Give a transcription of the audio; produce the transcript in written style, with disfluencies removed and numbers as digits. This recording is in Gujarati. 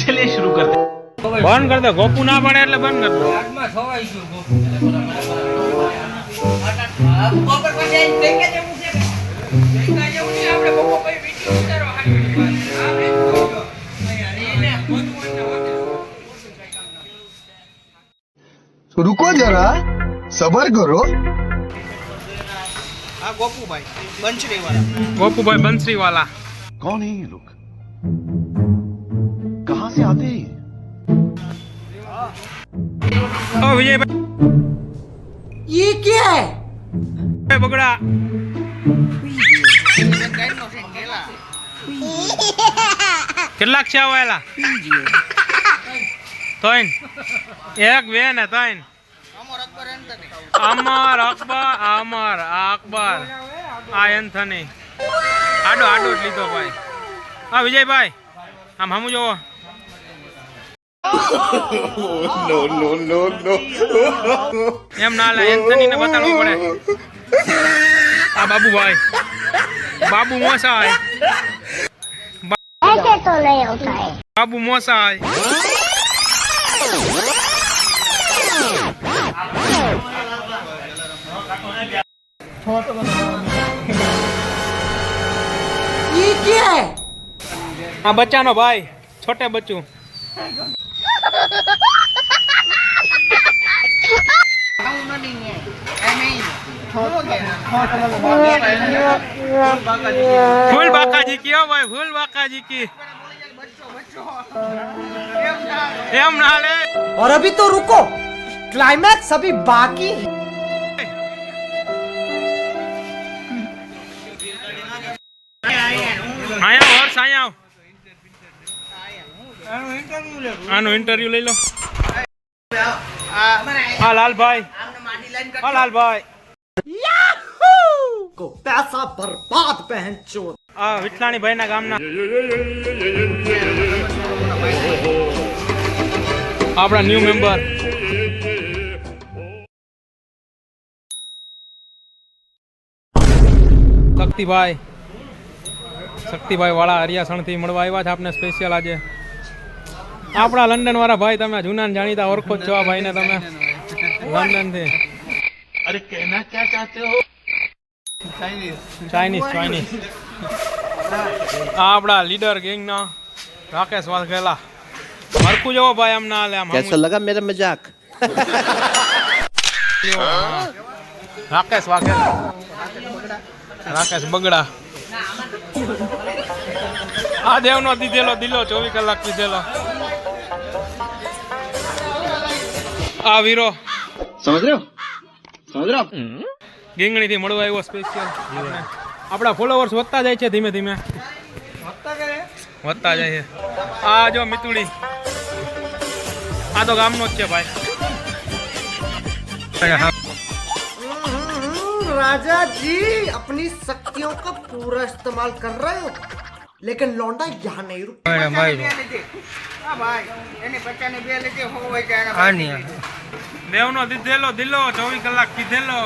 चलिए शुरू करते हैं। બંધ કર દે, ગોપુ ના પડે એટલે બંધ કર દો. આગમાં ખવાઈ ગયું ગોપુ. બપોર પછી આવીને ભેગા જવું છે. ભેગા જવું છે આપણે બપોર પછી વીટી ઉતારો હારી. આ બે એને रुको जरा सबर करो। આ ગોપુભાઈ બંસરી વાળા. ગોપુભાઈ બંસરી વાલા. कौन है ये लोग? कहाँ से आते हैं? ઓ વિજયભાઈ ये क्या है? બગડા. કેટલાક છે આવેલા? ત્રણ. એક બે ને ત્રણ. અમર અકબર આ એન્થની આડો જ લીધો ભાઈ. હા વિજયભાઈ આમ હમું જોવો. એમ ના લે, એન્થની ને બતાડવું પડે. આ બાબુભાઈ બાબુ મોસાય. ऐसे तो नहीं होता है। બાબુ મોસાય. ये क्या है? આ બચ્ચાનો ભાઈ, છોટે બચ્ચું. फूल बाकाजी की हो भाई, फूल बाकाजी की. एम ना ले. और अभी तो रुको, क्लाइमैक्स अभी बाकी है. आया वर्ष आया. આનો ઇન્ટરવ્યુ લઈ લો. હા લાલભાઈ, હા લાલભાઈ. को पैसा बर्बाद पहन चोद. આ વિઠલાણી ભાઈ ના ગામના આપણા ન્યુ મેમ્બર. શક્તિભાઈ વાળા હરિયાસણથી મળવા આવ્યા છે આપને સ્પેશિયલ આજે. આપણા લંડન વાળા ભાઈ, તમે જૂના જાણીતા ઓળખો જ છો આ ભાઈને તમે લંડન થી. अरे कहना क्या चाहते हो? ચાઇનીઝ આ આપણા લીડર ગેંગના રાકેશ વાઘેલા. હરકું જવો ભાઈ, આમ ના હાલે. આમ कैसा लगा मेरा मजाक? રાકેશ વાઘેલા, રાકેશ બગડા. આ દેવનો દીધેલો દિલો 24 કલાક દીધેલો. આ વીરો समझ रहे हो? ગીંગણી થી મળવા આવ્યો સ્પેશિયલ. આપણા ફોલોવર્સ વધતા જાય છે ધીમે ધીમે, વધતા જાય છે. આ જો મિતુડી, આ તો ગામનો જ છે ભાઈ. राजा जी अपनी शक्तियों का पूरा इस्तेमाल कर रहे हो, लेकिन लौंडा यहाँ नहीं रुक. દેવનો દીધેલો દિલો 24 કલાક કીધેલો.